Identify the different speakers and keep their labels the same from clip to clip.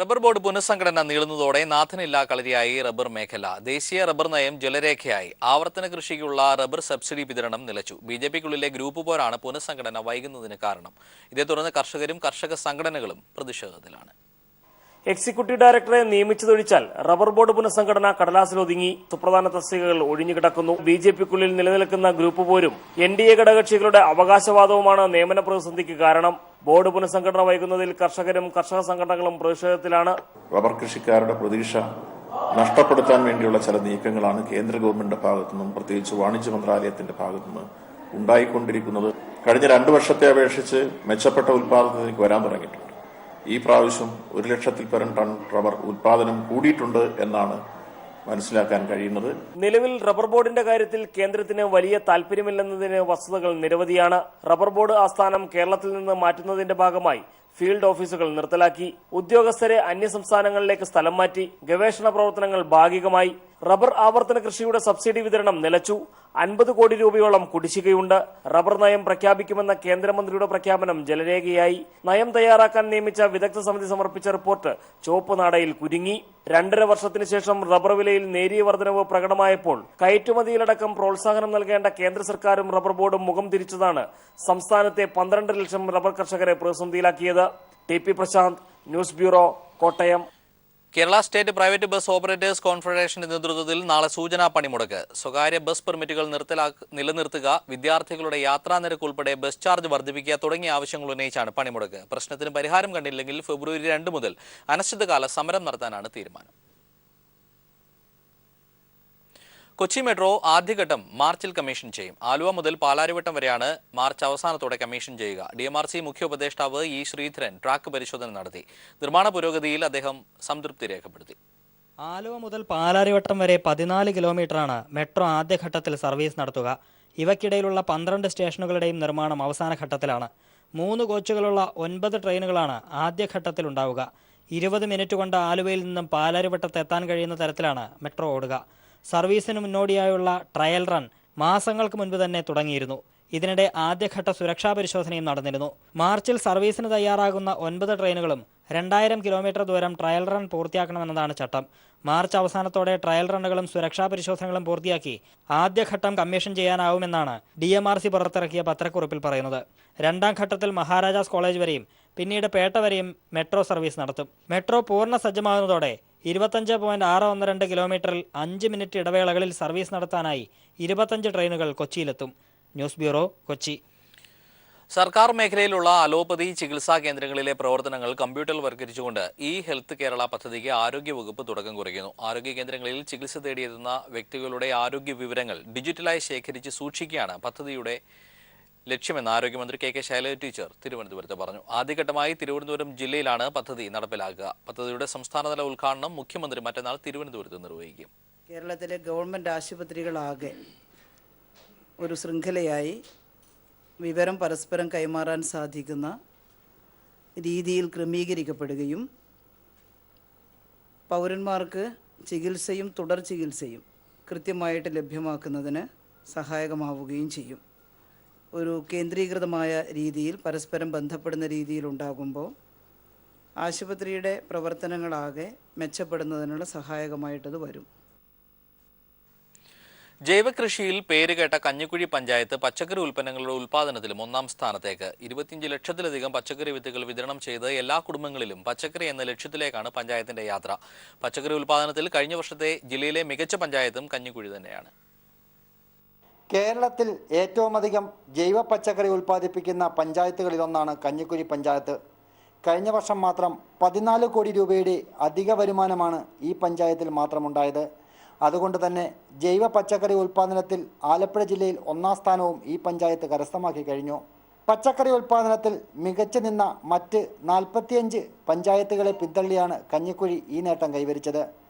Speaker 1: Rubber board പുനഃസംഘടന നീളുന്നതോടെ നാഥനില്ലാ കളരിയായി rubber മേഖല. ദേശീയ റബ്ബർ നയം ജലരേഖയായി. ആവർത്തന കൃഷിക്കുള്ള റബ്ബർ സബ്സിഡി വിതരണം നിലച്ചു. ബിജെപിക്കുള്ളിലെ ഗ്രൂപ്പ് പോരാണ് പുനഃസംഘടന വൈകുന്നതിന് കാരണം. ഇതേ തുടർന്ന് കർഷകരും കർഷക സംഘടനകളും പ്രതിഷേധത്തിലാണ്.
Speaker 2: എക്സിക്യൂട്ടീവ് ഡയറക്ടറെ നിയമിച്ചതൊഴിച്ചാൽ റബ്ബർ ബോർഡ് പുനഃസംഘടന കടലാസിലൊതുങ്ങി. സുപ്രധാന തസ്തികകൾ ഒഴിഞ്ഞുകിടക്കുന്നു. ബിജെപിക്കുള്ളിൽ നിലനിൽക്കുന്ന ഗ്രൂപ്പ് പോരും NDA ഘടകകക്ഷികളുടെ അവകാശവാദവുമാണ് നിയമന പ്രതിസന്ധിക്ക് കാരണം. ബോർഡ് പുനഃസംഘടന വൈകുന്നതിൽ കർഷകരും കർഷക സംഘടനകളും പ്രതിഷേധത്തിലാണ്.
Speaker 3: റബ്ബർ കൃഷിക്കാരുടെ പ്രതീക്ഷ നഷ്ടപ്പെടുത്താൻ വേണ്ടിയുള്ള ചില നീക്കങ്ങളാണ് കേന്ദ്ര ഗവൺമെന്റിന്റെ ഭാഗത്തുനിന്നും പ്രത്യേകിച്ച് വാണിജ്യ മന്ത്രാലയത്തിന്റെ ഭാഗത്തുനിന്ന് ഉണ്ടായിക്കൊണ്ടിരിക്കുന്നത്. കഴിഞ്ഞ 2 വർഷത്തെ അപേക്ഷിച്ച് മെച്ചപ്പെട്ട ഉൽപാദനത്തിലേക്ക് വരാൻ തുടങ്ങിയിട്ടുണ്ട്. ഈ പ്രാവശ്യം 1 ലക്ഷത്തിൽ പരം ടൺ റബ്ബർ ഉൽപാദനം കൂടിയിട്ടുണ്ട് എന്നാണ് മനസ്സിലാക്കാൻ കഴിയുന്നത്.
Speaker 2: നിലവിൽ റബ്ബർ ബോർഡിന്റെ കാര്യത്തിൽ കേന്ദ്രത്തിന് വലിയ താൽപര്യമില്ലെന്നതിന് വസ്തുതകൾ നിരവധിയാണ്. റബ്ബർ ബോർഡ് ആസ്ഥാനം കേരളത്തിൽ നിന്ന് മാറ്റുന്നതിന്റെ ഭാഗമായി ഫീൽഡ് ഓഫീസുകൾ നിർത്തലാക്കി. ഉദ്യോഗസ്ഥരെ അന്യസംസ്ഥാനങ്ങളിലേക്ക് സ്ഥലം മാറ്റി. ഗവേഷണ പ്രവർത്തനങ്ങൾ ഭാഗികമായി. റബ്ബർ ആവർത്തന കൃഷിയുടെ സബ്സിഡി വിതരണം നിലച്ചു. 50 കോടി രൂപയോളം കുടിശ്ശികയുണ്ട്. റബ്ബർ നയം പ്രഖ്യാപിക്കുമെന്ന കേന്ദ്രമന്ത്രിയുടെ പ്രഖ്യാപനം ജലരേഖയായി. നയം തയ്യാറാക്കാൻ നിയമിച്ച വിദഗ്ധ സമിതി സമർപ്പിച്ച റിപ്പോർട്ട് ചുവപ്പ് നാടയിൽ കുരുങ്ങി. 2.5 വർഷത്തിന് ശേഷം റബ്ബർ വിലയിൽ നേരിയ വർധനവ് പ്രകടമായപ്പോൾ കയറ്റുമതിയിലടക്കം പ്രോത്സാഹനം നൽകേണ്ട കേന്ദ്ര സർക്കാരും റബ്ബർ ബോർഡും മുഖം തിരിച്ചതാണ് സംസ്ഥാനത്തെ 12 ലക്ഷം റബ്ബർ കർഷകരെ പ്രതിസന്ധിയിലാക്കിയത്. TP Prasanth, news bureau, Kottayam.
Speaker 1: Kerala state private bus operators കോൺഫെഡറേഷന്റെ നേതൃത്വത്തിൽ നാളെ സൂചനാ പണിമുടക്ക്. സ്വകാര്യ ബസ് പെർമിറ്റുകൾ നിലനിർത്തുക, വിദ്യാർത്ഥികളുടെ യാത്രാ നിരക്ക് ഉൾപ്പെടെ ബസ് ചാർജ് വർദ്ധിപ്പിക്കുക തുടങ്ങിയ ആവശ്യങ്ങൾ ഉന്നയിച്ചാണ് പണിമുടക്ക്. പ്രശ്നത്തിന് പരിഹാരം കണ്ടില്ലെങ്കിൽ ഫെബ്രുവരി 2 മുതൽ അനിശ്ചിതകാല സമരം നടത്താനാണ് തീരുമാനം. കൊച്ചി മെട്രോ ആദ്യഘട്ടം മാർച്ചിൽ കമ്മീഷൻ ചെയ്യും. ആലുവ മുതൽ പാലാരിവട്ടം വരെയാണ് മാർച്ച് അവസാനത്തോടെ കമ്മീഷൻ ചെയ്യുക. DMRC മുഖ്യ ഉപദേഷ്ടാവ് E. ശ്രീധരൻ ട്രാക്ക് പരിശോധന നടത്തി. നിർമ്മാണ പുരോഗതിയിൽ അദ്ദേഹം സംതൃപ്തി രേഖപ്പെടുത്തി.
Speaker 4: ആലുവ മുതൽ പാലാരിവട്ടം വരെ 14 കിലോമീറ്ററാണ് മെട്രോ ആദ്യഘട്ടത്തിൽ സർവീസ് നടത്തുക. ഇവയ്ക്കിടയിലുള്ള 12 സ്റ്റേഷനുകളുടെയും നിർമ്മാണം അവസാന ഘട്ടത്തിലാണ്. 3 കോച്ചുകളുള്ള 9 ട്രെയിനുകളാണ് ആദ്യഘട്ടത്തിലുണ്ടാവുക. 20 മിനിറ്റ് കൊണ്ട് ആലുവയിൽ നിന്നും പാലാരിവട്ടത്ത് എത്താൻ കഴിയുന്ന തരത്തിലാണ് മെട്രോ ഓടുക. സർവീസിന് മുന്നോടിയായുള്ള ട്രയൽ റൺ മാസങ്ങൾക്ക് മുൻപ് തന്നെ തുടങ്ങിയിരുന്നു. ഇതിനിടെ ആദ്യഘട്ട സുരക്ഷാ പരിശോധനയും നടന്നിരുന്നു. മാർച്ചിൽ സർവീസിന് തയ്യാറാകുന്ന 9 ട്രെയിനുകളും 2000 കിലോമീറ്റർ ദൂരം ട്രയൽ റൺ പൂർത്തിയാക്കണമെന്നതാണ് ചട്ടം. മാർച്ച് അവസാനത്തോടെ ട്രയൽ റണ്ണുകളും സുരക്ഷാ പരിശോധനകളും പൂർത്തിയാക്കി ആദ്യഘട്ടം കമ്മീഷൻ ചെയ്യാനാവുമെന്നാണ് DMRC പുറത്തിറക്കിയ പത്രക്കുറിപ്പിൽ പറയുന്നത്. 2ാം ഘട്ടത്തിൽ മഹാരാജാസ് കോളേജ് വരെയും പിന്നീട് പേട്ട വരെയും മെട്രോ സർവീസ് നടത്തും. മെട്രോ പൂർണ്ണ സജ്ജമാകുന്നതോടെ 25.612 കിലോമീറ്ററിൽ 5 മിനിറ്റ് ഇടവേളകളിൽ സർവീസ് നടത്താനായി 25 ട്രെയിനുകൾ കൊച്ചിയിലെത്തും. News bureau, Kochi.
Speaker 1: സർക്കാർ മേഖലയിലുള്ള അലോപ്പതി ചികിത്സാ കേന്ദ്രങ്ങളിലെ പ്രവർത്തനങ്ങൾ കമ്പ്യൂട്ടറിൽവൽക്കരിച്ചുകൊണ്ട് ഹെൽത്ത് കേരള പദ്ധതിക്ക് ആരോഗ്യവകുപ്പ് തുടക്കം കുറിക്കുന്നു. ആരോഗ്യ കേന്ദ്രങ്ങളിൽ ചികിത്സ തേടിയെത്തുന്ന വ്യക്തികളുടെ ആരോഗ്യ വിവരങ്ങൾ ഡിജിറ്റലായി ശേഖരിച്ച് സൂക്ഷിക്കുകയാണ് പദ്ധതിയുടെ ലക്ഷ്യമെന്ന് ആരോഗ്യമന്ത്രി KK ശൈലജ ടീച്ചർ തിരുവനന്തപുരത്ത് പറഞ്ഞു. ആദ്യഘട്ടമായി തിരുവനന്തപുരം ജില്ലയിലാണ് പദ്ധതി നടപ്പിലാക്കുക. പദ്ധതിയുടെ സംസ്ഥാനതല ഉദ്ഘാടനം മുഖ്യമന്ത്രി മറ്റന്നാൾ തിരുവനന്തപുരത്ത് നിർവഹിക്കും.
Speaker 5: കേരളത്തിലെ ഗവൺമെൻറ് ആശുപത്രികളാകെ ഒരു ശൃംഖലയായി വിവരം പരസ്പരം കൈമാറാൻ സാധിക്കുന്ന രീതിയിൽ ക്രമീകരിക്കപ്പെടുകയും പൗരന്മാർക്ക് ചികിത്സയും തുടർ ചികിത്സയും കൃത്യമായിട്ട് ലഭ്യമാക്കുന്നതിന് സഹായകമാവുകയും ചെയ്യും. ഒരു കേന്ദ്രീകൃതമായ രീതിയിൽ പരസ്പരം ബന്ധപ്പെടുന്ന രീതിയിലുണ്ടാകുമ്പോൾ ആശുപത്രിയുടെ പ്രവർത്തനങ്ങളാകെ മെച്ചപ്പെടുന്നതിനുള്ള സഹായകമായിട്ടത് വരും.
Speaker 1: ജൈവകൃഷിയിൽ പേരുകേട്ട കഞ്ഞിക്കുഴി പഞ്ചായത്ത് പച്ചക്കറി ഉൽപ്പന്നങ്ങളുടെ ഉൽപ്പാദനത്തിലും 1ാം സ്ഥാനത്തേക്ക്. 25 ലക്ഷത്തിലധികം പച്ചക്കറി വിത്തുകൾ വിതരണം ചെയ്ത് എല്ലാ കുടുംബങ്ങളിലും പച്ചക്കറി എന്ന ലക്ഷ്യത്തിലേക്കാണ് പഞ്ചായത്തിന്റെ യാത്ര. പച്ചക്കറി ഉൽപ്പാദനത്തിൽ കഴിഞ്ഞ വർഷത്തെ ജില്ലയിലെ മികച്ച പഞ്ചായത്തും കഞ്ഞിക്കുഴി തന്നെയാണ്.
Speaker 6: കേരളത്തിൽ ഏറ്റവും അധികം ജൈവ പച്ചക്കറി ഉൽപ്പാദിപ്പിക്കുന്ന പഞ്ചായത്തുകളിലൊന്നാണ് കഞ്ഞിക്കുഴി പഞ്ചായത്ത്. കഴിഞ്ഞ വർഷം മാത്രം 14 കോടി രൂപയുടെ അധിക വരുമാനമാണ് ഈ പഞ്ചായത്തിൽ മാത്രമുണ്ടായത്. അതുകൊണ്ട് തന്നെ ജൈവ പച്ചക്കറി ഉൽപ്പാദനത്തിൽ ആലപ്പുഴ ജില്ലയിൽ 1ാം സ്ഥാനവും ഈ പഞ്ചായത്ത് കരസ്ഥമാക്കി കഴിഞ്ഞു. പച്ചക്കറി ഉൽപ്പാദനത്തിൽ മികച്ചു നിന്ന മറ്റ് 45 പഞ്ചായത്തുകളെ പിന്തള്ളിയാണ് കഞ്ഞിക്കുഴി ഈ നേട്ടം കൈവരിച്ചത്.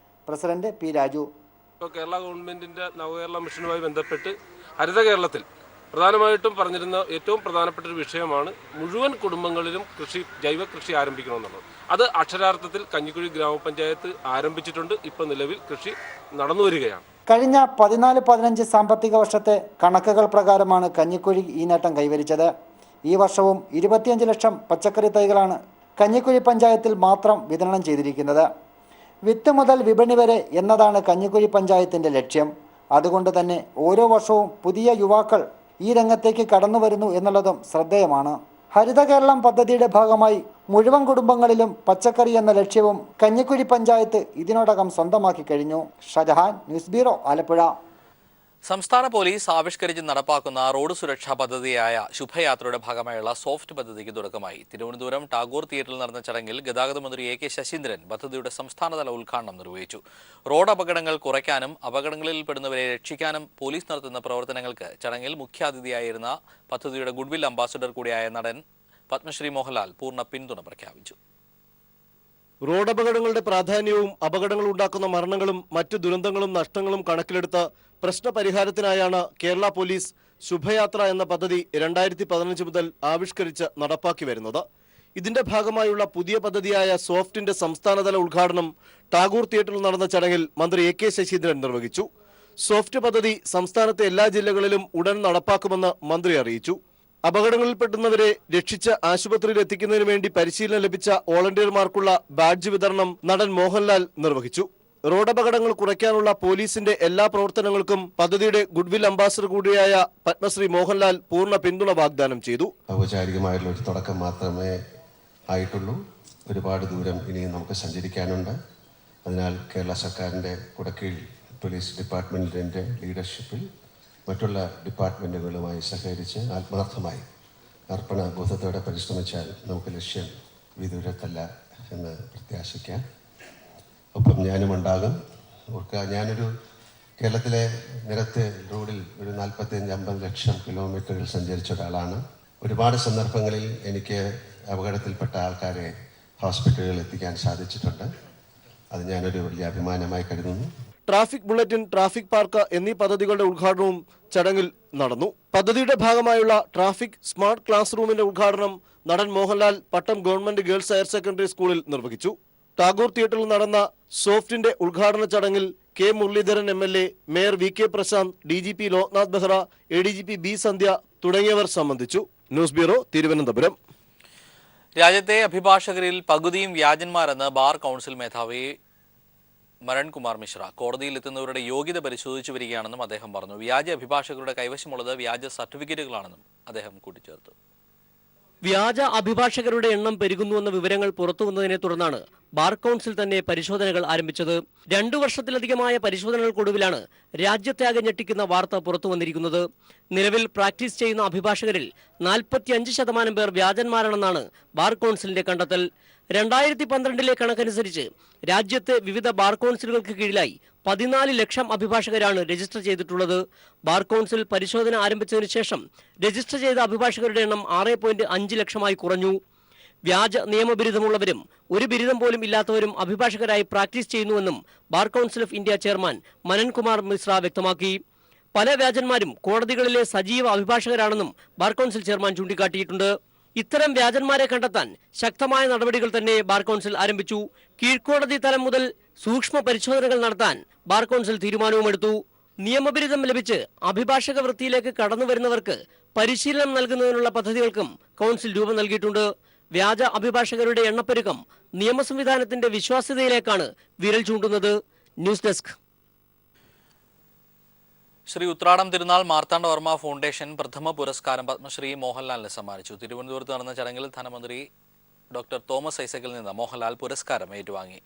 Speaker 6: President P. രാജു.
Speaker 7: കേരള ഗവൺമെന്റിന്റെ നവകേരള മിഷനുമായി ബന്ധപ്പെട്ട് ഹരിത കേരളത്തിൽ പ്രധാനമായിട്ടും പറഞ്ഞിരുന്ന ഏറ്റവും പ്രധാനപ്പെട്ട ഒരു വിഷയമാണ് മുഴുവൻ കുടുംബങ്ങളിലും ജൈവ കൃഷി ആരംഭിക്കണമെന്നുള്ളത്. അത് അക്ഷരാർത്ഥത്തിൽ കഞ്ഞിക്കുഴി ഗ്രാമപഞ്ചായത്ത് ആരംഭിച്ചിട്ടുണ്ട്. ഇപ്പോൾ നിലവിൽ കൃഷി നടന്നു വരികയാണ്.
Speaker 6: കഴിഞ്ഞ 14-15 സാമ്പത്തിക വർഷത്തെ കണക്കുകൾ പ്രകാരമാണ് കഞ്ഞിക്കുഴി ഈ നേട്ടം കൈവരിച്ചത്. ഈ വർഷവും 25 ലക്ഷം പച്ചക്കറി തൈകളാണ് കഞ്ഞിക്കുഴി പഞ്ചായത്തിൽ മാത്രം വിതരണം ചെയ്തിരിക്കുന്നത്. വിത്ത് മുതൽ വിപണി വരെ എന്നതാണ് കഞ്ഞിക്കുഴി പഞ്ചായത്തിൻ്റെ ലക്ഷ്യം. അതുകൊണ്ട് തന്നെ ഓരോ വർഷവും പുതിയ യുവാക്കൾ ഈ രംഗത്തേക്ക് കടന്നു വരുന്നു എന്നുള്ളതും ശ്രദ്ധേയമാണ്. ഹരിത കേരളം പദ്ധതിയുടെ ഭാഗമായി മുഴുവൻ കുടുംബങ്ങളിലും പച്ചക്കറി എന്ന ലക്ഷ്യവും കഞ്ഞിക്കുഴി പഞ്ചായത്ത് ഇതിനോടകം സ്വന്തമാക്കി കഴിഞ്ഞു. Shajahan, news bureau, Alappuzha.
Speaker 1: സംസ്ഥാന പോലീസ് ആവിഷ്കരിച്ച് നടപ്പാക്കുന്ന റോഡ് സുരക്ഷാ പദ്ധതിയായ ശുഭയാത്രയുടെ ഭാഗമായുള്ള സോഫ്റ്റ് പദ്ധതിക്ക് തുടക്കമായി. തിരുവനന്തപുരം ടാഗോർ തിയേറ്ററിൽ നടന്ന ചടങ്ങിൽ ഗതാഗത മന്ത്രി എ കെ ശശീന്ദ്രൻ പദ്ധതിയുടെ സംസ്ഥാനതല ഉദ്ഘാടനം നിർവഹിച്ചു. റോഡ് അപകടങ്ങൾ കുറയ്ക്കാനും അപകടങ്ങളിൽ പെടുന്നവരെ രക്ഷിക്കാനും പോലീസ് നടത്തുന്ന പ്രവർത്തനങ്ങൾക്ക് ചടങ്ങിൽ മുഖ്യാതിഥിയായിരുന്ന പദ്ധതിയുടെ ഗുഡ്വിൽ അംബാസഡർ കൂടിയായ നടൻ പത്മശ്രീ മോഹൻലാൽ പൂർണ്ണ പിന്തുണ പ്രഖ്യാപിച്ചു.
Speaker 8: റോഡ് അപകടങ്ങളുടെ പ്രാധാന്യവും അപകടങ്ങൾ ഉണ്ടാക്കുന്ന മരണങ്ങളും മറ്റു ദുരന്തങ്ങളും നഷ്ടങ്ങളും കണക്കിലെടുത്ത് പ്രശ്നപരിഹാരത്തിനായാണ് കേരള പോലീസ് ശുഭയാത്ര എന്ന പദ്ധതി 2015 മുതൽ ആവിഷ്കരിച്ച് നടപ്പാക്കി വരുന്നത്. ഇതിന്റെ ഭാഗമായുള്ള പുതിയ പദ്ധതിയായ സോഫ്റ്റിന്റെ സംസ്ഥാനതല ഉദ്ഘാടനം ടാഗോർ തിയേറ്ററിൽ നടന്ന ചടങ്ങിൽ മന്ത്രി എ കെ ശശീന്ദ്രൻ നിർവഹിച്ചു. സോഫ്റ്റ് പദ്ധതി സംസ്ഥാനത്തെ എല്ലാ ജില്ലകളിലും ഉടൻ നടപ്പാക്കുമെന്ന് മന്ത്രി അറിയിച്ചു. അപകടങ്ങളിൽപ്പെടുന്നവരെ രക്ഷിച്ച് ആശുപത്രിയിൽ എത്തിക്കുന്നതിന് വേണ്ടി പരിശീലനം ലഭിച്ച വോളണ്ടിയർമാർക്കുള്ള ബാഡ്ജ് വിതരണം നടൻ മോഹൻലാൽ നിർവഹിച്ചു. റോഡപകടങ്ങൾ കുറയ്ക്കാനുള്ള പോലീസിന്റെ എല്ലാ പ്രവർത്തനങ്ങൾക്കും പദ്ധതിയുടെ ഗുഡ്വിൽ അംബാസഡർ കൂടിയായ പത്മശ്രീ മോഹൻലാൽ പൂർണ്ണ പിന്തുണ വാഗ്ദാനം ചെയ്തു.
Speaker 9: ഔപചാരികമായുള്ള ഒരു തുടക്കം മാത്രമേ ആയിട്ടുള്ളൂ. ഒരുപാട് ദൂരം ഇനിയും നമുക്ക് സഞ്ചരിക്കാനുണ്ട്. അതിനാൽ കേരള സർക്കാരിന്റെ കുടക്കീഴിൽ പോലീസ് ഡിപ്പാർട്ട്മെന്റിന്റെ ലീഡർഷിപ്പിൽ മറ്റുള്ള ഡിപ്പാർട്ട്മെന്റുകളുമായി സഹകരിച്ച് ആത്മാർത്ഥമായി അർപ്പണബോധത്തോടെ പരിശ്രമിച്ചാൽ നമുക്ക് ലക്ഷ്യം വിദൂരത്തല്ല എന്ന് പ്രത്യാശിക്കാം. ഒപ്പം ഞാനും ഉണ്ടാകും. ഞാനൊരു കേരളത്തിലെ നിരത്ത് റോഡിൽ ഒരു 45-50 ലക്ഷം കിലോമീറ്ററുകൾ സഞ്ചരിച്ച ഒരാളാണ്. ഒരുപാട് സന്ദർഭങ്ങളിൽ എനിക്ക് അപകടത്തിൽപ്പെട്ട ആൾക്കാരെ ഹോസ്പിറ്റലുകളിൽ എത്തിക്കാൻ സാധിച്ചിട്ടുണ്ട്. അത് ഞാനൊരു വലിയ അഭിമാനമായി കരുതുന്നു.
Speaker 8: ട്രാഫിക് ബുള്ളറ്റിൻ, ട്രാഫിക് പാർക്ക് എന്നീ പദ്ധതികളുടെ ഉദ്ഘാടനവും ചടങ്ങിൽ നടന്നു. പദ്ധതിയുടെ ഭാഗമായുള്ള ട്രാഫിക് സ്മാർട്ട് ക്ലാസ് റൂമിന്റെ ഉദ്ഘാടനം നടൻ Mohanlal Pattom government girls higher secondary സ്കൂളിൽ നിർവഹിച്ചു. ടാഗോർ തിയേറ്ററിൽ നടന്ന സോഫ്റ്റിന്റെ ഉദ്ഘാടന ചടങ്ങിൽ K Muraleedharan MLA, mayor VK Prasanth, DGP Loknath Behera, ADGP B Sandhya തുടങ്ങിയവർ സംബന്ധിച്ചു. News bureau, Thiruvananthapuram.
Speaker 1: രാജ്യത്തെ അഭിഭാഷകരിൽ പകുതിയും വ്യാജന്മാരെന്ന് ബാർ കൗൺസിൽ മേധാവി മരൺകുമാർ മിശ്ര കോടതിയിലെത്തുന്നവരുടെ യോഗ്യത പരിശോധിച്ചു വരികയാണെന്നും അദ്ദേഹം പറഞ്ഞു. വ്യാജ അഭിഭാഷകരുടെ കൈവശമുള്ളത് വ്യാജ സർട്ടിഫിക്കറ്റുകളാണെന്നും അദ്ദേഹം കൂട്ടിച്ചേർത്തു.
Speaker 10: വ്യാജ അഭിഭാഷകരുടെ എണ്ണം പെരുകുന്നുവെന്ന വിവരങ്ങൾ പുറത്തുവന്നതിനെ തുടർന്നാണ് ബാർ കൗൺസിൽ തന്നെ പരിശോധനകൾ ആരംഭിച്ചത്. 2 വർഷത്തിലധികമായ പരിശോധനകൾക്കൊടുവിലാണ് രാജ്യത്യാകെ ഞെട്ടിക്കുന്ന വാർത്ത പുറത്തുവന്നിരിക്കുന്നത്. നിലവിൽ പ്രാക്ടീസ് ചെയ്യുന്ന അഭിഭാഷകരിൽ 45% പേർ വ്യാജന്മാരാണെന്നാണ് ബാർ കൗൺസിലിന്റെ കണ്ടെത്തൽ. 2012 കണക്കനുസരിച്ച് രാജ്യത്തെ വിവിധ ബാർ കൗൺസിലുകൾക്ക് കീഴിലായി 14 ലക്ഷം അഭിഭാഷകരാണ് രജിസ്റ്റർ ചെയ്തിട്ടുള്ളത്. ബാർ കൗൺസിൽ പരിശോധന ആരംഭിച്ചതിനു ശേഷം രജിസ്റ്റർ ചെയ്ത അഭിഭാഷകരുടെ എണ്ണം 6.5 ലക്ഷമായി കുറഞ്ഞു. വ്യാജ നിയമബിരുദമുള്ളവരും ഒരു ബിരുദം പോലും ഇല്ലാത്തവരും അഭിഭാഷകരായി പ്രാക്ടീസ് ചെയ്യുന്നുവെന്നും bar council of India chairman Manan Kumar Mishra വ്യക്തമാക്കി. പല വ്യാജന്മാരും കോടതികളിലെ സജീവ അഭിഭാഷകരാണെന്നും ബാർ കൗൺസിൽ ചെയർമാൻ ചൂണ്ടിക്കാട്ടിയിട്ടുണ്ട്. ഇത്തരം വ്യാജന്മാരെ കണ്ടെത്താൻ ശക്തമായ നടപടികൾ തന്നെ ബാർ കൗൺസിൽ ആരംഭിച്ചു. കീഴ്ക്കോടതി തലം മുതൽ സൂക്ഷ്മ പരിശോധനകൾ നടത്താൻ ബാർ കൗൺസിൽ തീരുമാനവുമെടുത്തു. നിയമബിരുദം ലഭിച്ച് അഭിഭാഷക വൃത്തിയിലേക്ക് കടന്നു വരുന്നവർക്ക് പരിശീലനം നൽകുന്നതിനുള്ള പദ്ധതികൾക്കും കൗൺസിൽ രൂപം നൽകിയിട്ടുണ്ട്. വ്യാജ അഭിഭാഷകരുടെ എണ്ണപ്പെരുക്കം നിയമ സംവിധാനത്തിന്റെ വിശ്വാസ്യതയിലേക്കാണ് വിരൽ ചൂണ്ടുന്നത്. News desk.
Speaker 1: ശ്രീ ഉത്രാടം തിരുനാൾ മാർത്താണ്ഡവർമ്മ ഫൗണ്ടേഷൻ പ്രഥമ പുരസ്കാരം പത്മശ്രീ മോഹൻലാലിന് സമ്മാനിച്ചു. തിരുവനന്തപുരത്ത് നടന്ന ചടങ്ങിൽ ധനമന്ത്രി ഡോക്ടർ തോമസ് ഐസക്കിൽ നിന്ന് മോഹൻലാൽ പുരസ്കാരം ഏറ്റുവാങ്ങി.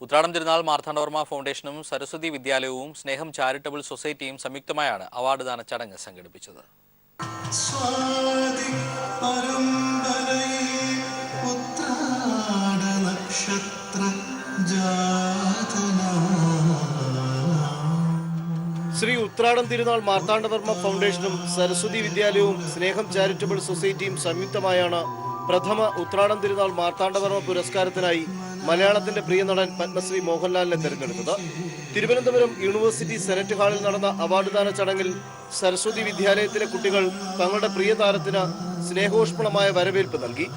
Speaker 1: ഉത്രാടം തിരുനാൾ മാർത്താണ്ഡവർമ്മ ഫൗണ്ടേഷനും സരസ്വതി വിദ്യാലയവും സ്നേഹം ചാരിറ്റബിൾ സൊസൈറ്റിയും സംയുക്തമായാണ് അവാർഡ് ദാന ചടങ്ങ് സംഘടിപ്പിച്ചത്.
Speaker 8: ശ്രീ ഉത്രാടം തിരുനാൾ മാർത്താണ്ഡവർമ്മ ഫൗണ്ടേഷനും സരസ്വതി വിദ്യാലയവും സ്നേഹം ചാരിറ്റബിൾ സൊസൈറ്റിയും സംയുക്തമായാണ് പ്രഥമ ഉത്രാടം തിരുനാൾ മാർത്താണ്ഡവർമ്മ പുരസ്കാരത്തിനായി മലയാളത്തിന്റെ പ്രിയ നടൻ പത്മശ്രീ മോഹൻലാലിനെ തെരഞ്ഞെടുത്തത്. തിരുവനന്തപുരം യൂണിവേഴ്സിറ്റി സെനറ്റ് ഹാളിൽ നടന്ന അവാർഡ് ദാന ചടങ്ങിൽ സരസ്വതി വിദ്യാലയത്തിലെ കുട്ടികൾ തങ്ങളുടെ പ്രിയ താരത്തിന് സ്നേഹോഷ്മളമായ വരവേൽപ്പ് നൽകി.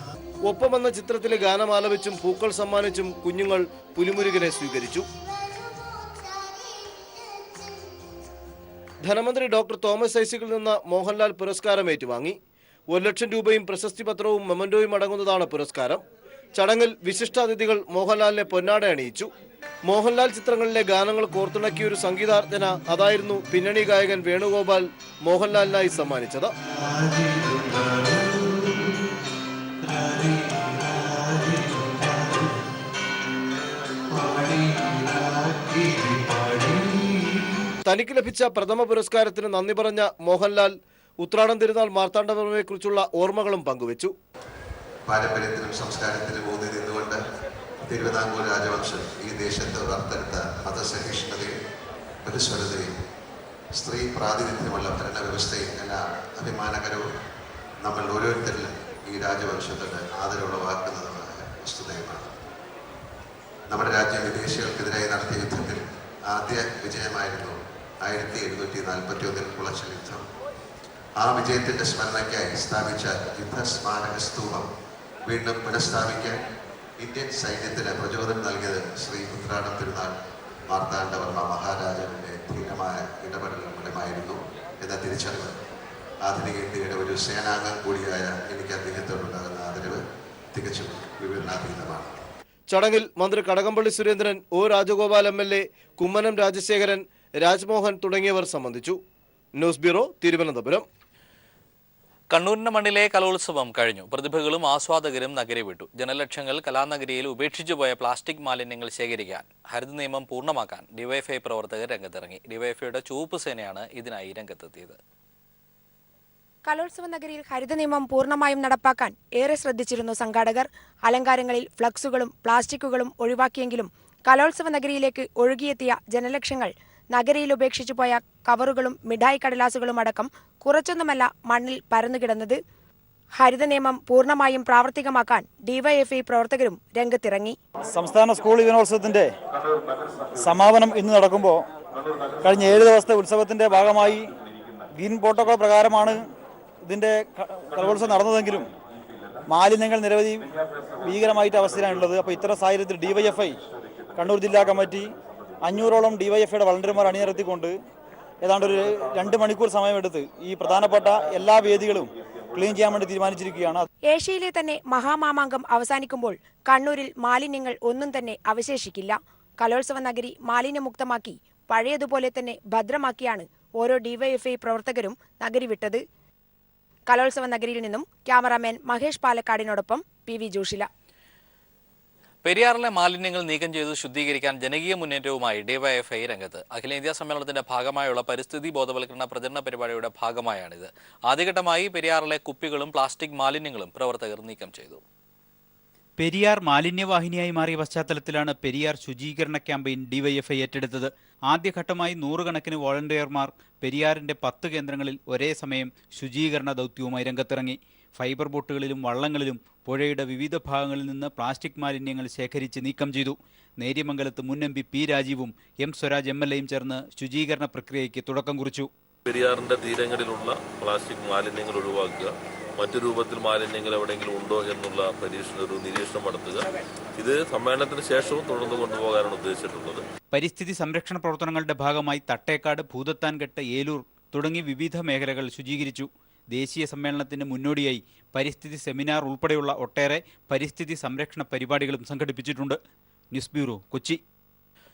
Speaker 8: ഒപ്പമെന്ന ചിത്രത്തിലെ ഗാനം ആലപിച്ചും പൂക്കൾ സമ്മാനിച്ചും കുഞ്ഞുങ്ങൾ പുലിമുരുകനെ സ്വീകരിച്ചു. ധനമന്ത്രി ഡോക്ടർ തോമസ് ഐസക്കിൽ നിന്ന് മോഹൻലാൽ പുരസ്കാരം ഏറ്റുവാങ്ങി. 1 ലക്ഷം രൂപയും പ്രശസ്തി പത്രവും മെമന്റോയും അടങ്ങുന്നതാണ് പുരസ്കാരം. ചടങ്ങിൽ വിശിഷ്ടാതിഥികൾ മോഹൻലാലിനെ പൊന്നാട അണിയിച്ചു. മോഹൻലാൽ ചിത്രങ്ങളിലെ ഗാനങ്ങൾ കോർത്തിണക്കിയ ഒരു സംഗീതാർച്ചന അതായിരുന്നു പിന്നണി ഗായകൻ വേണുഗോപാൽ മോഹൻലാലിനായി സമ്മാനിച്ചത്. തനിക്ക് ലഭിച്ച പ്രഥമ പുരസ്കാരത്തിന് നന്ദി പറഞ്ഞ മോഹൻലാൽ ഉത്രാടം തിരുനാൾ മാർത്താണ്ഡവർമ്മയെക്കുറിച്ചുള്ള ഓർമ്മകളും പങ്കുവച്ചു.
Speaker 9: പാരമ്പര്യത്തിനും സംസ്കാരത്തിനും ഊന്നി നിന്നുകൊണ്ട് തിരുവിതാംകൂർ രാജവംശം ഈ ദേശത്ത് വളർത്തെടുത്ത മതസഹിഷ്ണുതയും ബഹുസ്വരതയും സ്ത്രീ പ്രാതിനിധ്യമുള്ള ഭരണവ്യവസ്ഥയും എല്ലാം അഭിമാനകരവും നമ്മൾ ഓരോരുത്തരിലും ഈ രാജവംശത്തോട് ആദരവുളവാക്കുന്നതുമായ വസ്തുതയുമാണ്. നമ്മുടെ രാജ്യം വിദേശികൾക്കെതിരായി നടത്തിയ യുദ്ധത്തിൽ ആദ്യ വിജയമായിരുന്നു 1741 കുളച്ചൽ യുദ്ധം. ആ വിജയത്തിന്റെ സ്മരണയ്ക്കായി സ്ഥാപിച്ച യുദ്ധസ്മാരക സ്തൂപം വീണ്ടും പുനഃസ്ഥാപിക്കാൻ ഇന്ത്യൻ സൈന്യത്തിന് പ്രചോദനം നൽകിയത് ശ്രീ ഉത്രാടം തിരുനാൾ മാർത്താണ്ഡവർമ്മ മഹാരാജാവിന്റെ ധീരമായ ഇടപെടൽ മൂലമായിരുന്നു എന്ന തിരിച്ചറിവ് ആധുനിക ഇന്ത്യയുടെ ഒരു സേനാംഗം കൂടിയായ എനിക്ക് അദ്ദേഹത്തോടുണ്ടാകുന്ന ആദരവ് തികച്ചും വിവരണാതീതമാണ്.
Speaker 8: ചടങ്ങിൽ മന്ത്രി കടകംപള്ളി സുരേന്ദ്രൻ, ഒ രാജഗോപാൽ MLA, കുമ്മനം രാജശേഖരൻ, രാജ്മോഹൻ തുടങ്ങിയവർ സംബന്ധിച്ചു. News bureau, Thiruvananthapuram.
Speaker 1: കണ്ണൂരിന്റെ മണ്ണിലെ കലോത്സവം കഴിഞ്ഞു. പ്രതിഭകളും ആസ്വാദകരും നഗരി വിട്ടു. ജനലക്ഷങ്ങൾ കലാനഗരിയിൽ ഉപേക്ഷിച്ചുപോയ പ്ലാസ്റ്റിക് മാലിന്യങ്ങൾ ശേഖരിക്കാൻ ഹരിത നിയമം പൂർണ്ണമാക്കാൻ ഡിവൈഎഫ്ഐ പ്രവർത്തകർ രംഗത്തിറങ്ങി. ഡിവൈഎഫ്ഐയുടെ ചുവപ്പ് സേനയാണ് ഇതിനായി രംഗത്തെത്തിയത്.
Speaker 11: കലോത്സവ നഗരിയിൽ ഹരിത നിയമം പൂർണ്ണമായും നടപ്പാക്കാൻ ഏറെ ശ്രദ്ധിച്ചിരുന്നു സംഘാടകർ. അലങ്കാരങ്ങളിൽ ഫ്ലക്സുകളും പ്ലാസ്റ്റിക്കുകളും ഒഴിവാക്കിയെങ്കിലും കലോത്സവ നഗരിയിലേക്ക് ഒഴുകിയെത്തിയ ജനലക്ഷങ്ങൾ നഗരിയിൽ ഉപേക്ഷിച്ചു പോയ കവറുകളും മിഠായി കടലാസുകളും അടക്കം കുറച്ചൊന്നുമല്ല മണ്ണിൽ പരന്നുകിടന്നത്. ഹരിത നിയമം പൂർണ്ണമായും പ്രാവർത്തികമാക്കാൻ ഡിവൈഎഫ്ഐ പ്രവർത്തകരും രംഗത്തിറങ്ങി.
Speaker 12: സംസ്ഥാന സ്കൂൾ യുവജനോത്സവത്തിന്റെ സമാപനം ഇന്ന് നടക്കുമ്പോൾ കഴിഞ്ഞ 7 ദിവസത്തെ ഉത്സവത്തിന്റെ ഭാഗമായി ഗ്രീൻ പ്രോട്ടോകോൾ പ്രകാരമാണ് ഇതിന്റെ കലോത്സവം നടന്നതെങ്കിലും മാലിന്യങ്ങൾ നിരവധി ഭീകരമായിട്ട് അവസ്ഥയിലാണുള്ളത്. അപ്പോൾ ഇത്തരം സാഹചര്യത്തിൽ ഡിവൈഎഫ്ഐ കണ്ണൂർ ജില്ലാ കമ്മിറ്റി 500ഓളം ഡിവൈഎഫ്ഐയുടെ വളണ്ടിയർമാർ അണിനിരത്തിക്കൊണ്ട് ഏതാണ്ട് ഒരു 2 മണിക്കൂർ സമയമെടുത്ത് ഈ പ്രധാനപ്പെട്ട എല്ലാ വേദികളും ക്ലീൻ ചെയ്യാൻ വേണ്ടി തീരുമാനിച്ചിരിക്കുകയാണ്.
Speaker 11: ഏഷ്യയിലെ തന്നെ മഹാമാമാങ്കം അവസാനിക്കുമ്പോൾ കണ്ണൂരിൽ മാലിന്യങ്ങൾ ഒന്നും തന്നെ അവശേഷിക്കില്ല. കലോത്സവ നഗരി മാലിന്യമുക്തമാക്കി പഴയതുപോലെ തന്നെ ഭദ്രമാക്കിയാണ് ഓരോ ഡിവൈഎഫ്ഐ പ്രവർത്തകരും നഗരി വിട്ടത്. കലോത്സവ നഗരിയിൽ നിന്നും ക്യാമറാമാൻ മഹേഷ് പാലക്കാടിനോടൊപ്പം PV ജോഷില.
Speaker 1: പെരിയാറിലെ മാലിന്യങ്ങൾ നീക്കം ചെയ്ത് ശുദ്ധീകരിക്കാൻ ജനകീയ മുന്നേറ്റവുമായി ഡിവൈഎഫ്ഐ രംഗത്ത്. അഖിലേന്ത്യാ സമ്മേളനത്തിന്റെ ഭാഗമായുള്ള പരിസ്ഥിതി ബോധവൽക്കരണ പ്രചരണ പരിപാടിയുടെ ഭാഗമായാണിത്. ആദ്യഘട്ടമായി പെരിയാറിലെ കുപ്പികളും പ്ലാസ്റ്റിക് മാലിന്യങ്ങളും പ്രവർത്തകർ നീക്കം ചെയ്തു.
Speaker 13: പെരിയാർ മാലിന്യവാഹിനിയായി മാറിയ പശ്ചാത്തലത്തിലാണ് പെരിയാർ ശുചീകരണ ക്യാമ്പയിൻ ഡിവൈഎഫ്ഐ ഏറ്റെടുത്തത്. ആദ്യഘട്ടമായി 100 കണക്കിന് വോളണ്ടിയർമാർ പെരിയാറിന്റെ 10 കേന്ദ്രങ്ങളിൽ ഒരേ സമയം ശുചീകരണ ദൗത്യവുമായി രംഗത്തിറങ്ങി. ഫൈബർ ബോട്ടുകളിലും വള്ളങ്ങളിലും പുഴയുടെ വിവിധ ഭാഗങ്ങളിൽ നിന്ന് പ്ലാസ്റ്റിക് മാലിന്യങ്ങൾ ശേഖരിച്ച് നീക്കം ചെയ്തു. നേര്യമംഗലത്ത് മുൻ MP P രാജീവും M സ്വരാജ് MLAയും ചേർന്ന് ശുചീകരണ പ്രക്രിയയ്ക്ക് തുടക്കം കുറിച്ചു.
Speaker 14: പെരിയാറിന്റെ തീരങ്ങളിലുള്ള പ്ലാസ്റ്റിക് മാലിന്യങ്ങൾ ഒഴിവാക്കുക, മറ്റു രൂപത്തിൽ മാലിന്യങ്ങൾ എവിടെയെങ്കിലും ഉണ്ടോ എന്നുള്ള ഒരു നിരീക്ഷണം നടത്തുക. ഇത് സമ്മേളനത്തിന് ശേഷവും തുടർന്ന് കൊണ്ടുപോകാനാണ് ഉദ്ദേശിച്ചിട്ടുള്ളത്.
Speaker 13: പരിസ്ഥിതി സംരക്ഷണ പ്രവർത്തനങ്ങളുടെ ഭാഗമായി തട്ടേക്കാട്, ഭൂതത്താൻകെട്ട്, ഏലൂർ തുടങ്ങി വിവിധ മേഖലകൾ ശുചീകരിച്ചു. ദേശീയ സമ്മേളനത്തിന് മുന്നോടിയായി പരിസ്ഥിതി സെമിനാർ ഉൾപ്പെടെയുള്ള ഒട്ടേറെ പരിസ്ഥിതി സംരക്ഷണ പരിപാടികളും സംഘടിപ്പിച്ചിട്ടുണ്ട്. News bureau, Kochi.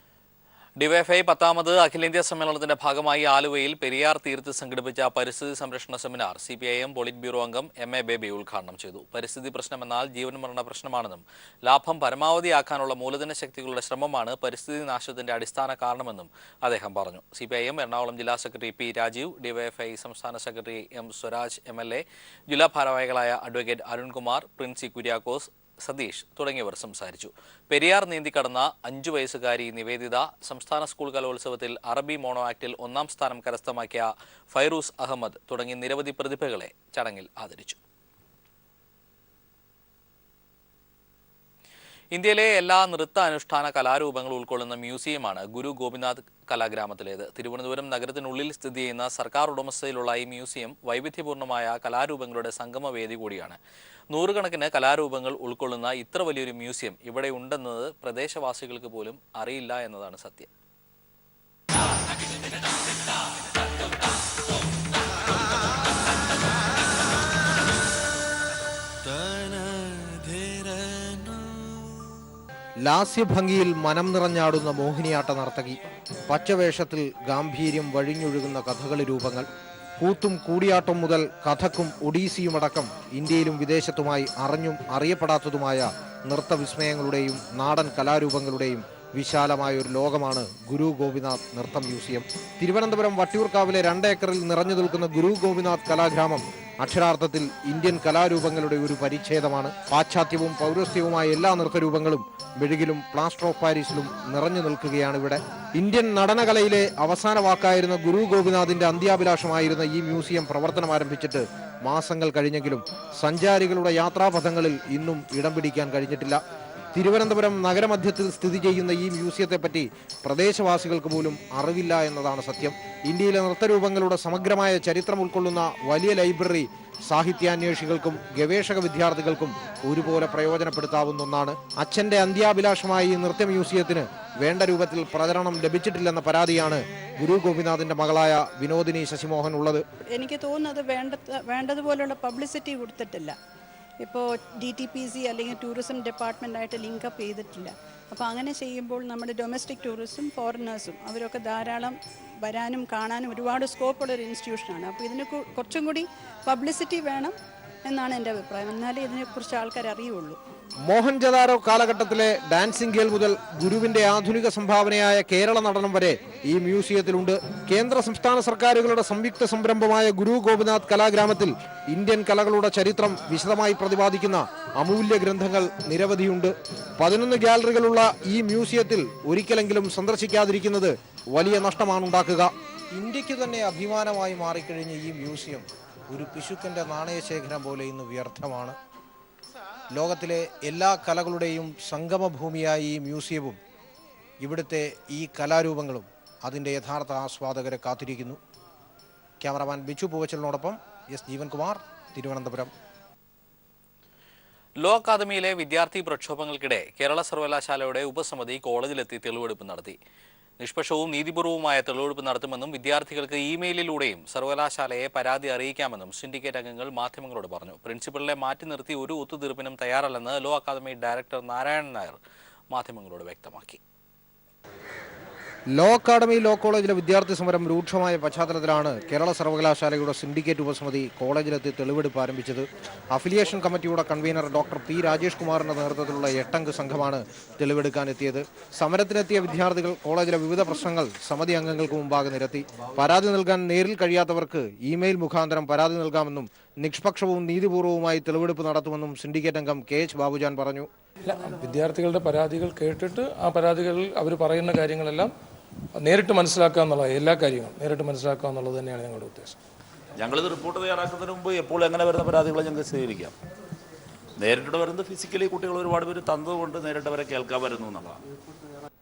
Speaker 1: ഡിവൈഎഫ്ഐ 10ാമത് അഖിലേന്ത്യാ സമ്മേളനത്തിന്റെ ഭാഗമായി ആലുവയിൽ പെരിയാർ തീരത്ത് സംഘടിപ്പിച്ച പരിസ്ഥിതി സംരക്ഷണ സെമിനാർ CPIM പോളിറ്റ് ബ്യൂറോ അംഗം MA ബേബി ഉദ്ഘാടനം ചെയ്തു. പരിസ്ഥിതി പ്രശ്നമെന്നാൽ ജീവൻ മരണ പ്രശ്നമാണെന്നും ലാഭം പരമാവധിയാക്കാനുള്ള മൂലധന ശക്തികളുടെ ശ്രമമാണ് പരിസ്ഥിതി നാശത്തിന്റെ അടിസ്ഥാന കാരണമെന്നും അദ്ദേഹം പറഞ്ഞു. CPIM എറണാകുളം ജില്ലാ സെക്രട്ടറി P രാജീവ്, ഡിവൈഎഫ്ഐ സംസ്ഥാന സെക്രട്ടറി M സ്വരാജ് MLA, ജില്ലാ ഭാരവാഹികളായ അഡ്വക്കേറ്റ് അരുൺകുമാർ, പ്രിൻസി കുര്യാക്കോസ്, സതീഷ് തുടങ്ങിയവർ സംസാരിച്ചു. പെരിയാർ നീന്തിക്കടന്ന 5 വയസ്സുകാരി നിവേദിത, സംസ്ഥാന സ്കൂൾ കലോത്സവത്തിൽ അറബി മോണോ ആക്ടിൽ 1ാം സ്ഥാനം കരസ്ഥമാക്കിയ ഫൈറൂസ് അഹമ്മദ് തുടങ്ങി നിരവധി പ്രതിഭകളെ ചടങ്ങിൽ ആദരിച്ചു. ഇന്ത്യയിലെ എല്ലാ നൃത്ത അനുഷ്ഠാന കലാരൂപങ്ങളും ഉൾക്കൊള്ളുന്ന മ്യൂസിയമാണ് ഗുരു ഗോപിനാഥ് കലാഗ്രാമത്തിലേത്. തിരുവനന്തപുരം നഗരത്തിനുള്ളിൽ സ്ഥിതി ചെയ്യുന്ന സർക്കാർ ഉടമസ്ഥതയിലുള്ള ഈ മ്യൂസിയം വൈവിധ്യപൂർണ്ണമായ കലാരൂപങ്ങളുടെ സംഗമവേദി കൂടിയാണ്. 100 കണക്കിന് കലാരൂപങ്ങൾ ഉൾക്കൊള്ളുന്ന ഇത്ര വലിയൊരു മ്യൂസിയം ഇവിടെ ഉണ്ടെന്നത് പ്രദേശവാസികൾക്ക് പോലും അറിയില്ല എന്നതാണ് സത്യം.
Speaker 15: ലാസ്യഭംഗിയിൽ മനം നിറഞ്ഞാടുന്ന മോഹിനിയാട്ട നർത്തകി, പച്ചവേഷത്തിൽ ഗാംഭീര്യം വഴിഞ്ഞൊഴുകുന്ന കഥകളി രൂപങ്ങൾ, കൂത്തും കൂടിയാട്ടം മുതൽ കഥക്കും ഒഡീസിയുമടക്കം ഇന്ത്യയിലും വിദേശത്തുമായി അറിഞ്ഞും അറിയപ്പെടാത്തതുമായ നൃത്തവിസ്മയങ്ങളുടെയും നാടൻ കലാരൂപങ്ങളുടെയും വിശാലമായ ഒരു ലോകമാണ് ഗുരു ഗോപിനാഥ് നൃത്ത മ്യൂസിയം. തിരുവനന്തപുരം വട്ടിയൂർക്കാവിലെ 2 ഏക്കറിൽ നിറഞ്ഞു നിൽക്കുന്ന ഗുരു ഗോപിനാഥ് കലാഗ്രാമം അക്ഷരാർത്ഥത്തിൽ ഇന്ത്യൻ കലാരൂപങ്ങളുടെ ഒരു പരിച്ഛേദമാണ്. പാശ്ചാത്യവും പൗരസ്ത്യവുമായ എല്ലാ നൃത്തരൂപങ്ങളും മെഴുകിലും പ്ലാസ്റ്റർ ഓഫ് പാരീസിലും നിറഞ്ഞു നിൽക്കുകയാണ് ഇവിടെ. ഇന്ത്യൻ നടനകലയിലെ അവസാന വാക്കായിരുന്ന ഗുരു ഗോപിനാഥിന്റെ അന്ത്യാഭിലാഷമായിരുന്ന ഈ മ്യൂസിയം പ്രവർത്തനം ആരംഭിച്ചിട്ട് മാസങ്ങൾ കഴിഞ്ഞെങ്കിലും സഞ്ചാരികളുടെ യാത്രാപഥങ്ങളിൽ ഇന്നും ഇടം പിടിക്കാൻ കഴിഞ്ഞിട്ടില്ല. തിരുവനന്തപുരം നഗരമധ്യത്തിൽ സ്ഥിതി ചെയ്യുന്ന ഈ മ്യൂസിയത്തെപ്പറ്റി പ്രദേശവാസികൾക്ക് പോലും അറിവില്ല എന്നതാണ് സത്യം. ഇന്ത്യയിലെ നൃത്തരൂപങ്ങളുടെ സമഗ്രമായ ചരിത്രം ഉൾക്കൊള്ളുന്ന വലിയ ലൈബ്രറി സാഹിത്യാന്വേഷികൾക്കും ഗവേഷക വിദ്യാർത്ഥികൾക്കും ഒരുപോലെ പ്രയോജനപ്പെടുത്താവുന്ന ഒന്നാണ്. അച്ഛന്റെ അന്ത്യാഭിലാഷമായി ഈ നൃത്ത മ്യൂസിയത്തിന് വേണ്ട രൂപത്തിൽ പ്രചരണം ലഭിച്ചിട്ടില്ലെന്ന പരാതിയാണ് ഗുരു ഗോപിനാഥിന്റെ മകളായ വിനോദിനി ശശിമോഹൻ ഉള്ളത്.
Speaker 16: എനിക്ക് തോന്നുന്നത് വേണ്ടതുപോലുള്ള പബ്ലിസിറ്റി കൊടുത്തിട്ടില്ല. ഇപ്പോൾ DTPC അല്ലെങ്കിൽ ടൂറിസം ഡിപ്പാർട്ട്മെൻറ്റായിട്ട് ലിങ്കപ്പ് ചെയ്തിട്ടില്ല. അപ്പോൾ അങ്ങനെ ചെയ്യുമ്പോൾ നമ്മുടെ ഡൊമസ്റ്റിക് ടൂറിസം ഫോറിനേഴ്സും അവരൊക്കെ ധാരാളം വരാനും കാണാനും ഒരുപാട് സ്കോപ്പുള്ളൊരു ഇൻസ്റ്റിറ്റ്യൂഷനാണ്. അപ്പോൾ ഇതിന് കുറച്ചും കൂടി പബ്ലിസിറ്റി വേണം എന്നാണ് എൻ്റെ അഭിപ്രായം. എന്നാലേ ഇതിനെക്കുറിച്ച് ആൾക്കാർ അറിയുള്ളൂ.
Speaker 15: മോഹൻജദാരോ കാലഘട്ടത്തിലെ ഡാൻസിംഗ് ഗേൾ മുതൽ ഗുരുവിന്റെ ആധുനിക സംഭാവനയായ കേരള നടനം വരെ ഈ മ്യൂസിയത്തിലുണ്ട്. കേന്ദ്ര സംസ്ഥാന സർക്കാരുകളുടെ സംയുക്ത സംരംഭമായ ഗുരു ഗോപിനാഥ് കലാഗ്രാമത്തിൽ ഇന്ത്യൻ കലകളുടെ ചരിത്രം വിശദമായി പ്രതിപാദിക്കുന്ന അമൂല്യ ഗ്രന്ഥങ്ങൾ നിരവധിയുണ്ട്. 11 ഗ്യാലറികളുള്ള ഈ മ്യൂസിയത്തിൽ ഒരിക്കലെങ്കിലും സന്ദർശിക്കാതിരിക്കുന്നത് വലിയ നഷ്ടമാണുണ്ടാക്കുക. ഇന്ത്യക്ക് തന്നെ അഭിമാനമായി മാറിക്കഴിഞ്ഞ ഈ മ്യൂസിയം ഒരു പിശുക്കന്റെ നാണയശേഖരം പോലെ ഇന്ന് വ്യർത്ഥമാണ്. ലോകത്തിലെ എല്ലാ കലകളുടെയും സംഗമഭൂമിയായ ഈ മ്യൂസിയവും ഇവിടുത്തെ ഈ കലാരൂപങ്ങളും അതിൻ്റെ യഥാർത്ഥ ആസ്വാദകരെ കാത്തിരിക്കുന്നു. ക്യാമറാമാൻ ബിച്ചു പൂവച്ചലിനോടൊപ്പം എസ് ജീവൻകുമാർ, തിരുവനന്തപുരം.
Speaker 1: ലോ അക്കാദമിയിലെ വിദ്യാർത്ഥി പ്രക്ഷോഭങ്ങൾക്കിടെ കേരള സർവകലാശാലയുടെ ഉപസമിതി കോളേജിലെത്തി തെളിവെടുപ്പ് നടത്തി. നിഷ്പക്ഷവും നീതിപൂർവവുമായ തെളിവെടുപ്പ് നടത്തുമെന്നും വിദ്യാർത്ഥികൾക്ക് ഇമെയിലിലൂടെയും സർവകലാശാലയെ പരാതി അറിയിക്കാമെന്നും സിൻഡിക്കേറ്റ് അംഗങ്ങൾ മാധ്യമങ്ങളോട് പറഞ്ഞു. പ്രിൻസിപ്പലിനെ മാറ്റി നിർത്തി ഒരു ഒത്തുതീർപ്പിനും തയ്യാറല്ലെന്ന് law academy director Narayanan Nair മാധ്യമങ്ങളോട് വ്യക്തമാക്കി.
Speaker 15: ലോ അക്കാദമി ലോ കോളേജിലെ വിദ്യാർത്ഥി സമരം രൂക്ഷമായ പശ്ചാത്തലത്തിലാണ് കേരള സർവകലാശാലയുടെ സിൻഡിക്കേറ്റ് ഉപസമിതി കോളേജിലെത്തി തെളിവെടുപ്പ് ആരംഭിച്ചത്. അഫിലിയേഷൻ കമ്മിറ്റിയുടെ കൺവീനർ ഡോക്ടർ പി രാജേഷ് കുമാറിന്റെ നേതൃത്വത്തിലുള്ള 8 അംഗ സംഘമാണ് തെളിവെടുക്കാനെത്തിയത്. സമരത്തിനെത്തിയ വിദ്യാർത്ഥികൾ കോളേജിലെ വിവിധ പ്രശ്നങ്ങൾ സമിതി അംഗങ്ങൾക്ക് മുമ്പാകെ നിരത്തി. പരാതി നൽകാൻ നേരിൽ കഴിയാത്തവർക്ക് ഇമെയിൽ മുഖാന്തരം പരാതി നൽകാമെന്നും നിഷ്പക്ഷവും നീതിപൂർവവുമായി തെളിവെടുപ്പ് നടത്തുമെന്നും സിൻഡിക്കേറ്റ് അംഗം KH ബാബുജാൻ പറഞ്ഞു.
Speaker 17: വിദ്യാർത്ഥികളുടെ പരാതികൾ കേട്ടിട്ട് ആ പരാതികളിൽ അവർ പറയുന്ന കാര്യങ്ങളെല്ലാം നേരിട്ട് മനസ്സിലാക്കുക എന്നുള്ളത്, എല്ലാ കാര്യങ്ങളും നേരിട്ട് മനസ്സിലാക്കുക എന്നുള്ളത് തന്നെയാണ് ഞങ്ങളുടെ ഉദ്ദേശം.
Speaker 18: ഞങ്ങളിത് റിപ്പോർട്ട് തയ്യാറാക്കുന്നതിന് മുമ്പ് എപ്പോൾ എങ്ങനെ വരുന്ന പരാതികളെ ഞങ്ങൾക്ക് സ്വീകരിക്കാം. നേരിട്ട് വരുന്നത് ഫിസിക്കലി കുട്ടികൾ ഒരുപാട് പേര് തന്നതുകൊണ്ട് നേരിട്ട് അവരെ കേൾക്കാൻ വരുന്നു എന്നുള്ളതാണ്.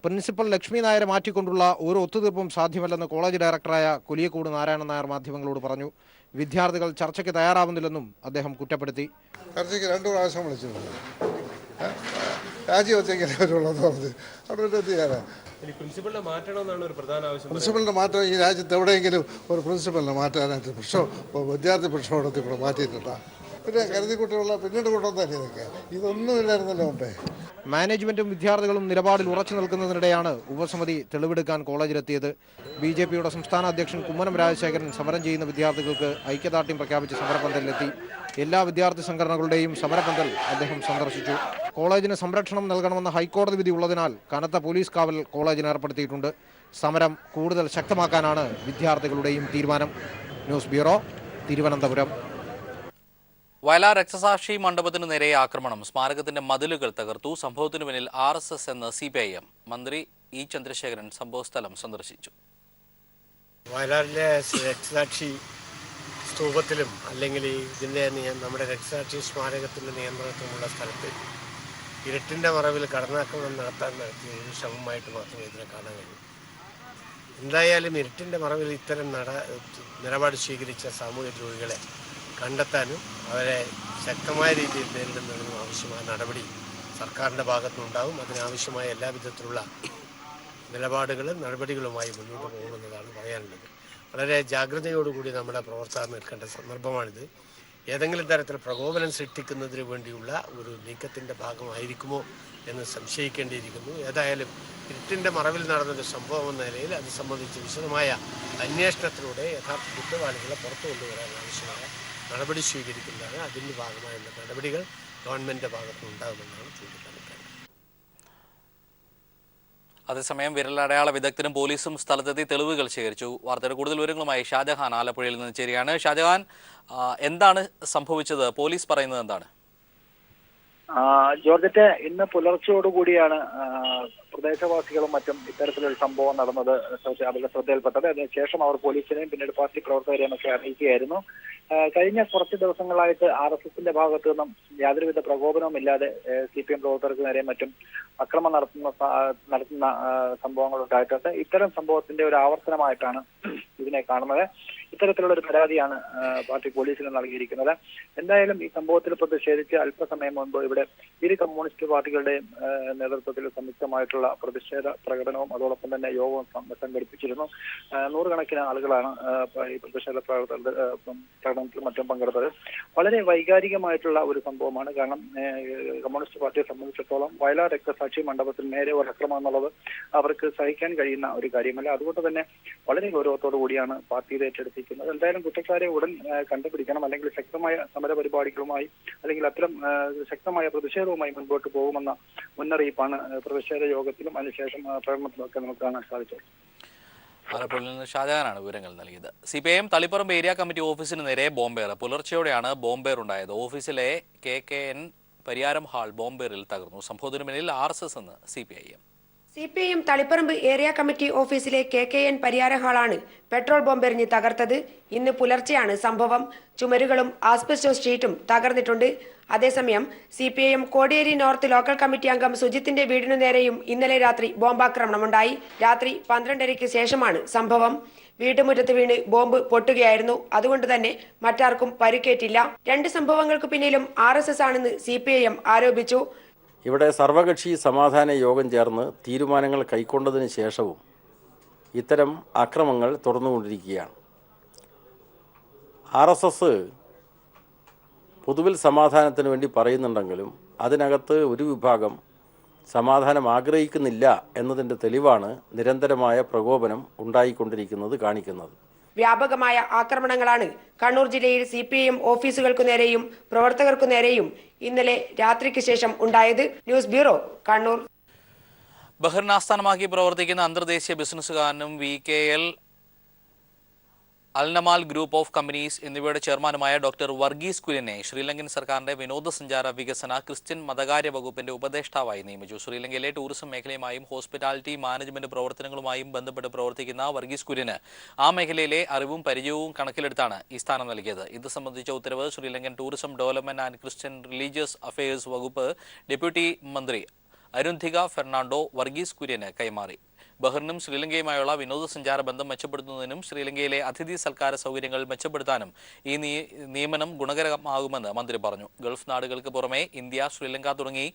Speaker 15: പ്രിൻസിപ്പൽ ലക്ഷ്മി നായരെ മാറ്റിക്കൊണ്ടുള്ള ഒരു ഒത്തുതീർപ്പും സാധ്യമല്ലെന്ന് കോളേജ് ഡയറക്ടറായ കൊലിയക്കോട് നാരായണൻ നായർ മാധ്യമങ്ങളോട് പറഞ്ഞു. വിദ്യാർത്ഥികൾ ചർച്ചയ്ക്ക് തയ്യാറാവുന്നില്ലെന്നും അദ്ദേഹം കുറ്റപ്പെടുത്തി.
Speaker 19: ചർച്ചയ്ക്ക് 2 പ്രാവശ്യം വിളിച്ചിട്ടുണ്ട്. രാജിവെച്ചെങ്കിലും വരുള്ളൂ പറഞ്ഞ് അവിടെ എത്തിയാലേ
Speaker 7: പ്രിൻസിപ്പലിനെ മാറ്റണമെന്നാണ് ഒരു പ്രധാന ആവശ്യം.
Speaker 19: പ്രിൻസിപ്പലിനെ മാറ്റം ഈ രാജ്യത്ത് എവിടെയെങ്കിലും ഒരു പ്രിൻസിപ്പലിനെ മാറ്റാനായിട്ട് വിദ്യാർത്ഥി പ്രക്ഷോഭത്തിൽ കൂടെ മാറ്റിയിട്ടുണ്ടാ. പിന്നെ കരുതിക്കുട്ടിയുള്ള പിന്നീട് കൊണ്ടുവന്നല്ലേ ഇതൊക്കെ, ഇതൊന്നുമില്ലായിരുന്നല്ലോ മുമ്പേ.
Speaker 15: മാനേജ്മെന്റും വിദ്യാർത്ഥികളും നിലപാടിൽ ഉറച്ചു നിൽക്കുന്നതിനിടെയാണ് ഉപസമിതി തെളിവെടുക്കാൻ കോളേജിലെത്തിയത്. BJPയുടെ സംസ്ഥാന അധ്യക്ഷൻ കുമ്മനം രാജശേഖരൻ സമരം ചെയ്യുന്ന വിദ്യാർത്ഥികൾക്ക് ഐക്യദാർഢ്യം പ്രഖ്യാപിച്ച് സമരപന്തലിലെത്തി. എല്ലാ വിദ്യാർത്ഥി സംഘടനകളുടെയും സമരപന്തൽ അദ്ദേഹം സന്ദർശിച്ചു. കോളേജിന് സംരക്ഷണം നൽകണമെന്ന ഹൈക്കോടതി വിധി ഉള്ളതിനാൽ കനത്ത പോലീസ് കാവൽ കോളേജിന് ഏർപ്പെടുത്തിയിട്ടുണ്ട്. സമരം കൂടുതൽ ശക്തമാക്കാനാണ് വിദ്യാർത്ഥികളുടെയും തീരുമാനം. News bureau, Thiruvananthapuram.
Speaker 1: വയലാർ രക്തസാക്ഷി മണ്ഡപത്തിനു നേരെ ആക്രമണം. സ്മാരകത്തിന്റെ മതിലുകൾ തകർത്തു. സംഭവത്തിനു പിന്നിൽ RSS എന്ന് CPIM. മന്ത്രി E ചന്ദ്രശേഖരൻ സംഭവസ്ഥലം സന്ദർശിച്ചു.
Speaker 20: വയലാറിലെ രക്തസാക്ഷി സ്തൂപത്തിലും അല്ലെങ്കിൽ ഇതിൻ്റെ നമ്മുടെ രക്തസാക്ഷി സ്മാരകത്തിൻ്റെ നിയന്ത്രണത്തിലുള്ള സ്ഥലത്ത് ഇരുട്ടിൻ്റെ മറവിൽ കടന്നാക്രമണം നടത്താൻ നടത്തിയ ഒരു ശ്രമമായിട്ട് മാത്രമേ ഇതിനെ കാണാൻ കഴിയൂ. എന്തായാലും ഇരുട്ടിൻ്റെ മറവിൽ ഇത്തരം നിലപാട് സ്വീകരിച്ച സാമൂഹ്യ ദ്രോഹികളെ കണ്ടെത്താനും അവരെ ശക്തമായ രീതിയിൽ നേരിടുന്നതിനും ആവശ്യമായ നടപടി സർക്കാരിൻ്റെ ഭാഗത്തുനിന്നുണ്ടാകും. അതിനാവശ്യമായ എല്ലാ വിധത്തിലുള്ള നിലപാടുകളും നടപടികളുമായി മുന്നോട്ട് പോകുമെന്നതാണ് പറയാനുള്ളത്. വളരെ ജാഗ്രതയോടുകൂടി നമ്മുടെ പ്രവർത്തകർ നിൽക്കേണ്ട സന്ദർഭമാണിത്. ഏതെങ്കിലും തരത്തിൽ പ്രകോപനം സൃഷ്ടിക്കുന്നതിന് വേണ്ടിയുള്ള ഒരു നീക്കത്തിൻ്റെ ഭാഗമായിരിക്കുമോ എന്ന് സംശയിക്കേണ്ടിയിരിക്കുന്നു. ഏതായാലും ഇരുട്ടിൻ്റെ മറവിൽ നടന്നൊരു സംഭവം എന്ന നിലയിൽ അത് സംബന്ധിച്ച് വിശദമായ അന്വേഷണത്തിലൂടെ യഥാർത്ഥ കുറ്റവാളികളെ പുറത്തു കൊണ്ടുവരാൻ ആവശ്യമായ നടപടി സ്വീകരിക്കുന്നതാണ്. അതിൻ്റെ ഭാഗമായുള്ള നടപടികൾ ഗവൺമെൻറ്റിൻ്റെ ഭാഗത്തുനിന്ന് ഉണ്ടാകുമെന്നാണ് ചൂണ്ടിക്കാണിക്കുന്നത്.
Speaker 1: അതേസമയം വിരലടയാള വിദഗ്ധരും പോലീസും സ്ഥലത്തെത്തി തെളിവുകൾ ശേഖരിച്ചു. വാർത്തയുടെ കൂടുതൽ വിവരങ്ങളുമായി ഷാജഹാൻ ആലപ്പുഴയിൽ നിന്ന് ചേരുകയാണ്. ഷാജഹാൻ, എന്താണ് സംഭവിച്ചത്? പോലീസ് പറയുന്നത് എന്താണ്?
Speaker 21: ജോർജറ്റ്, ഇന്ന് പുലർച്ചയോടുകൂടിയാണ് പ്രദേശവാസികളും മറ്റും ഇത്തരത്തിലൊരു സംഭവം നടന്നത് അവരുടെ ശ്രദ്ധയിൽപ്പെട്ടത്. അതിനുശേഷം അവർ പോലീസിനെയും പിന്നീട് പാർട്ടി പ്രവർത്തകരെയും ഒക്കെ അറിയിക്കുകയായിരുന്നു. കഴിഞ്ഞ കുറച്ച് ദിവസങ്ങളായിട്ട് RSSന്റെ ഭാഗത്തു നിന്നും യാതൊരുവിധ പ്രകോപനവും ഇല്ലാതെ CPM പ്രവർത്തകർക്ക് നേരെ മറ്റും അക്രമം നടത്തുന്ന സംഭവങ്ങൾ ഉണ്ടായിട്ടുണ്ട്. ഇത്തരം സംഭവത്തിന്റെ ഒരു ആവർത്തനമായിട്ടാണ് ഇതിനെ കാണുന്നത്. ഇത്തരത്തിലുള്ള ഒരു പരാതിയാണ് പാർട്ടി പോലീസിന് നൽകിയിരിക്കുന്നത്. എന്തായാലും ഈ സംഭവത്തിൽ പ്രതിഷേധിച്ച് അല്പസമയം മുൻപ് ഇവിടെ ഇരു കമ്മ്യൂണിസ്റ്റ് പാർട്ടികളുടെയും നേതൃത്വത്തിൽ സംയുക്തമായിട്ടുള്ള പ്രതിഷേധ പ്രകടനവും അതോടൊപ്പം തന്നെ യോഗവും സംഘടിപ്പിച്ചിരുന്നു. നൂറുകണക്കിന് ആളുകളാണ് ഈ പ്രതിഷേധ പ്രകടനത്തിൽ മറ്റും പങ്കെടുത്തത്. വളരെ വൈകാരികമായിട്ടുള്ള ഒരു സംഭവമാണ്. കാരണം കമ്മ്യൂണിസ്റ്റ് പാർട്ടിയെ സംബന്ധിച്ചിടത്തോളം വയലാർ രക്തസാക്ഷി മണ്ഡപത്തിൽ നേരെ ഒരു അക്രമം എന്നുള്ളത് അവർക്ക് സഹിക്കാൻ കഴിയുന്ന ഒരു കാര്യമല്ല. അതുകൊണ്ട് തന്നെ വളരെ ഗൗരവത്തോടു കൂടിയാണ് പാർട്ടി ഇത് ഏറ്റെടുത്തിരിക്കുന്നത്. എന്തായാലും കുറ്റക്കാരെ ഉടൻ കണ്ടുപിടിക്കണം, അല്ലെങ്കിൽ ശക്തമായ സമര പരിപാടികളുമായി അല്ലെങ്കിൽ അത്തരം ശക്തമായ പ്രതിഷേധവുമായി മുൻപോട്ട് പോകുമെന്ന മുന്നറിയിപ്പാണ് പ്രതിഷേധ യോഗത്തിലും അതിനുശേഷം പ്രകടനത്തിലൊക്കെ നമുക്ക് കാണാൻ സാധിച്ചത്.
Speaker 1: ആലപ്പുഴയിൽ നിന്ന് ഷാജഹാനാണ് വിവരങ്ങൾ നൽകിയത്. CPIM തളിപ്പറമ്പ് ഏരിയ കമ്മിറ്റി ഓഫീസിന് നേരെ ബോംബേർ. പുലർച്ചെയോടെയാണ് ബോംബേർ ഉണ്ടായത്. ഓഫീസിലെ KKN പരിയാരം ഹാൾ ബോംബേറിൽ തകർന്നു. സംഭവത്തിന് പിന്നിൽ RSS എന്ന് CPIM.
Speaker 11: തളിപ്പറമ്പ് ഏരിയ കമ്മിറ്റി ഓഫീസിലെ KKN പരിയാര ഹാളാണ് പെട്രോൾ ബോംബെറിഞ്ഞ് തകർത്തത്. ഇന്ന് പുലർച്ചെയാണ് സംഭവം. ചുമരുകളും ആസ്ബസ്റ്റോസ് ഷീറ്റും തകർന്നിട്ടുണ്ട്. അതേസമയം CPIM Kodiyeri north local committee അംഗം സുജിത്തിന്റെ വീടിനു നേരെയും ഇന്നലെ രാത്രി ബോംബാക്രമണമുണ്ടായി. രാത്രി 12:30 ശേഷമാണ് സംഭവം. വീട്ടുമുറ്റത്ത് വീണ് ബോംബ് പൊട്ടുകയായിരുന്നു. അതുകൊണ്ട് തന്നെ മറ്റാർക്കും പരിക്കേറ്റില്ല. രണ്ട് സംഭവങ്ങൾക്ക് പിന്നിലും RSS ആണെന്ന് CPIM ആരോപിച്ചു.
Speaker 22: ഇവിടെ സർവകക്ഷി സമാധാന യോഗം ചേർന്ന് തീരുമാനങ്ങൾ കൈക്കൊണ്ടതിന് ശേഷവും ഇത്തരം അക്രമങ്ങൾ തുടർന്നുകൊണ്ടിരിക്കുകയാണ്. RSS പൊതുവിൽ സമാധാനത്തിന് വേണ്ടി പറയുന്നുണ്ടെങ്കിലും അതിനകത്ത് ഒരു വിഭാഗം സമാധാനം ആഗ്രഹിക്കുന്നില്ല എന്നതിൻ്റെ തെളിവാണ് നിരന്തരമായ പ്രകോപനം ഉണ്ടായിക്കൊണ്ടിരിക്കുന്നത് കാണിക്കുന്നത്.
Speaker 11: വ്യാപകമായ ആക്രമണങ്ങളാണ് കണ്ണൂർ ജില്ലയിൽ CPIM ഓഫീസുകൾക്കു നേരെയും പ്രവർത്തകർക്കു നേരെയും ഇന്നലെ രാത്രിക്ക് ശേഷം ഉണ്ടായത്. News bureau, Kannur.
Speaker 1: ബഹ്റിൻ ആസ്ഥാനമാക്കി പ്രവർത്തിക്കുന്ന അന്തർദേശീയ ബിസിനസ്സുകാരനും VKL അൽനമാൽ ഗ്രൂപ്പ് ഓഫ് കമ്പനീസ് എന്നിവയുടെ ചെയർമാനുമായ ഡോക്ടർ വർഗീസ് കുര്യനെ ശ്രീലങ്കൻ സർക്കാരിന്റെ വിനോദസഞ്ചാര വികസന ക്രിസ്ത്യൻ മതകാര്യ വകുപ്പിന്റെ ഉപദേഷ്ടാവായി നിയമിച്ചു. ശ്രീലങ്കയിലെ ടൂറിസം മേഖലയുമായും ഹോസ്പിറ്റാലിറ്റി മാനേജ്മെന്റ് പ്രവർത്തനങ്ങളുമായും ബന്ധപ്പെട്ട് പ്രവർത്തിക്കുന്ന വർഗീസ് കുര്യന് ആ മേഖലയിലെ അറിവും പരിചയവും കണക്കിലെടുത്താണ് ഈ സ്ഥാനം നൽകിയത്. ഇത് സംബന്ധിച്ച ഉത്തരവ് Sri Lankan tourism development and Christian religious affairs വകുപ്പ് ഡെപ്യൂട്ടി മന്ത്രി അരുന്ധിക ഫെർണാണ്ടോ വർഗീസ് കുര്യന് കൈമാറി. ബഹ്റിനും ശ്രീലങ്കയുമായുള്ള വിനോദസഞ്ചാര ബന്ധം മെച്ചപ്പെടുത്തുന്നതിനും ശ്രീലങ്കയിലെ അതിഥി സൽക്കാര സൗകര്യങ്ങൾ മെച്ചപ്പെടുത്താനും ഈ നിയമനം ഗുണകരമാകുമെന്ന് മന്ത്രി പറഞ്ഞു. ഗൾഫ് നാടുകൾക്ക് പുറമെ ഇന്ത്യ, ശ്രീലങ്ക തുടങ്ങി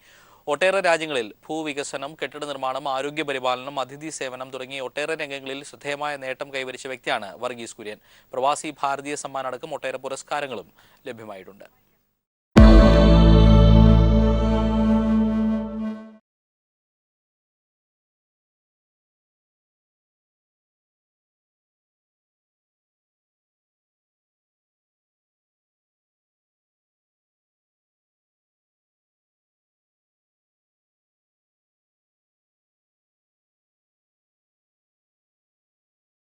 Speaker 1: ഒട്ടേറെ രാജ്യങ്ങളിൽ ഭൂവികസനം, കെട്ടിട നിർമ്മാണം, ആരോഗ്യ പരിപാലനം, അതിഥി സേവനം തുടങ്ങി ഒട്ടേറെ രംഗങ്ങളിൽ ശ്രദ്ധേയമായ നേട്ടം കൈവരിച്ച വ്യക്തിയാണ് വർഗീസ് കുര്യൻ. പ്രവാസി ഭാരതീയ സമ്മാൻ അടക്കം ഒട്ടേറെ പുരസ്കാരങ്ങളും ലഭ്യമായിട്ടുണ്ട്.